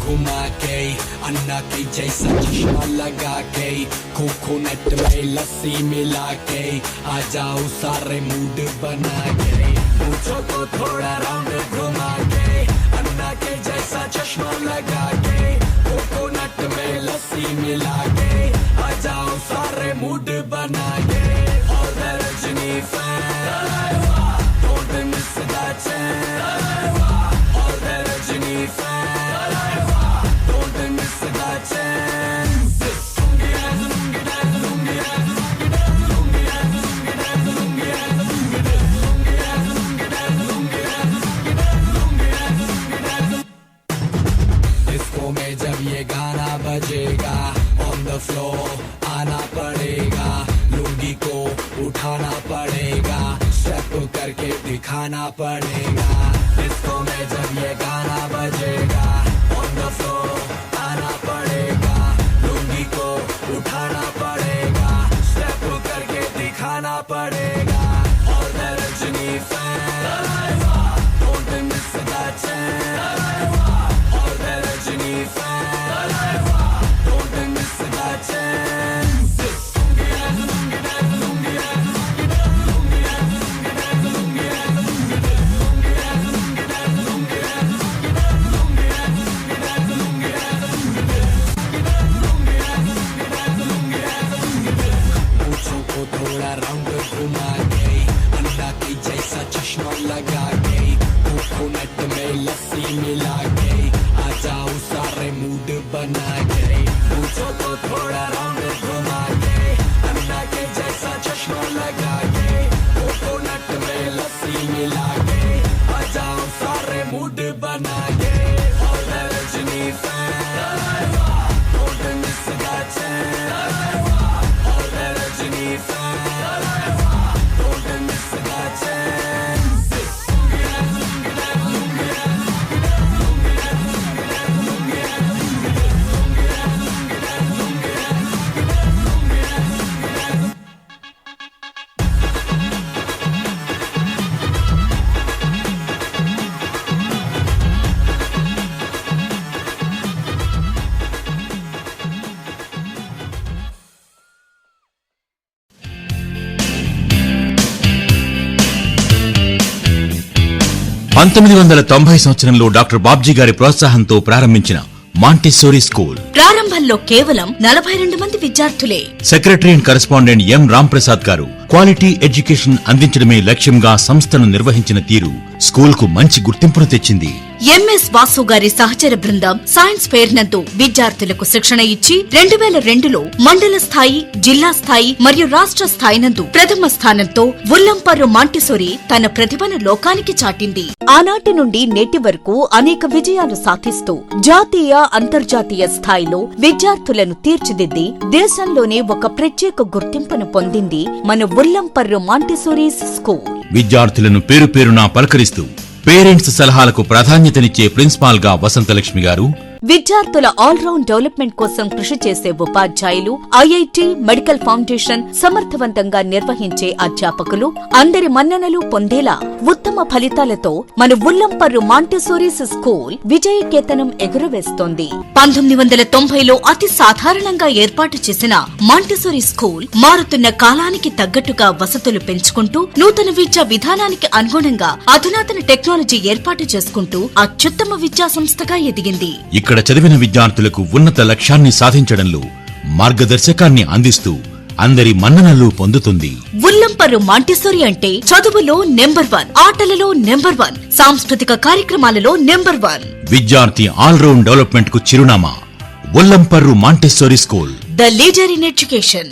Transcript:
घुमा के अन्ना के जैसा चश्मा लगा के कोकोनट में लस्सी मिला के आ जाओ सारे मूड बना के पूछो तो थोड़ा राउंड घुमा के अन्ना के जैसा चश्मा लगा के कोकोनट में लस्सी मिला के आ जाओ सारे मूड बना के और Rajni fan don't miss that chance और Rajni fan don't miss that chance disco में जब ये गाना बजेगा on the floor आना पड़ेगा लुंगी को उठाना पड़ेगा स्टेप करके दिखाना पड़ेगा डिस्को में जब ये गाना बजेगा on the floor आना पड़ेगा लुंगी को उठाना पड़ेगा स्टेप करके दिखाना पड़ेगा और Rajni fan don't miss that chance और Rajni fan don't miss that chance थोड़ा राउंड घुमा के अन्ना के जैसा चश्मा लगा के कोकोनट में लस्सी मिला के आ जाओ सारे मूड बना के पूछो तो थोड़ा राउंड घुमा के अन्ना के जैसा चश्मा लगा के कोकोनट में लस्सी मिला के आ जाओ सारे मूड बना के और Rajni fan don't miss that chance और Rajni fan don't miss that chance సంవత్సరంలో డాక్టర్ బాబ్జీ గారి ప్రోత్సాహంతో ప్రారంభించిన మాంటిసోరీ స్కూల్ ప్రారంభంలో కేవలం 42 మంది విద్యార్థులే. సెక్రటరీ అండ్ కరెస్పాండెంట్ ఎం రాంప్రసాద్ గారు క్వాలిటీ ఎడ్యుకేషన్ అందించడమే లక్ష్యంగా సంస్థను నిర్వహించిన తీరు స్కూల్ కు మంచి గుర్తింపును తెచ్చింది. ఎంఎస్ వాసు గారి సహచర బృందం సైన్స్ ఫెయిర్ నందు విద్యార్థులకు శిక్షణ ఇచ్చి 2002లో మండల స్థాయి, జిల్లా స్థాయి మరియు రాష్ట్ర స్థాయి నందు ప్రథమ స్థానంతో ఉల్లంపర్రు మాంటిసోరీ తన ప్రతిభను లోకానికి చాటింది. ఆనాటి నుండి నేటి వరకు అనేక విజయాలు సాధిస్తూ జాతీయ, అంతర్జాతీయ స్థాయిలో విద్యార్థులను తీర్చిదిద్ది దేశంలోనే ఒక ప్రత్యేక గుర్తింపును పొందింది మన ఉల్లంపర్రు మాంటిసోరీ స్కూల్. విద్యార్థులను పేరు పేరునా పలకరిస్తూ పేరెంట్స్ సలహాలకు ప్రాధాన్యతనిచ్చే ప్రిన్సిపాల్ గా వసంతలక్ష్మి గారు, విద్యార్థుల ఆల్ రౌండ్ డెవలప్మెంట్ కోసం కృషి చేసే ఉపాధ్యాయులు, ఐఐటి మెడికల్ ఫౌండేషన్ సమర్థవంతంగా నిర్వహించే అధ్యాపకులు అందరి మన్ననలు పొందేలా ఉత్తమ ఫలితాలతో మన ఉల్లంపర్రు మాంటిసోరీ స్కూల్ విజయకేతనం ఎగురవేస్తోంది. 1990లో అతి సాధారణంగా ఏర్పాటు చేసిన మాంటిసోరీ స్కూల్ మారుతున్న కాలానికి తగ్గట్టుగా వసతులు పెంచుకుంటూ నూతన విద్యా విధానానికి అనుగుణంగా అధునాతన టెక్నాలజీ ఏర్పాటు చేసుకుంటూ అత్యుత్తమ విద్యా సంస్థగా ఎదిగింది. ఇక్కడ చదివిన విద్యార్థులకు ఉన్నత లక్ష్యాన్ని సాధించడంలో మార్గదర్శకాన్ని అందిస్తూ అందరి మన్ననలు పొందుతుంది. ఉల్లంపర్రు మాంటిసోరీ అంటే చదువులో నెంబర్ 1, ఆటలలో నెంబర్ 1, సాంస్కృతిక కార్యక్రమాలలో నెంబర్ 1. విద్యార్థి ఆల్ రౌండ్ డెవలప్మెంట్ కు చిరునామా Ullamparru Montessori school, the leader in education.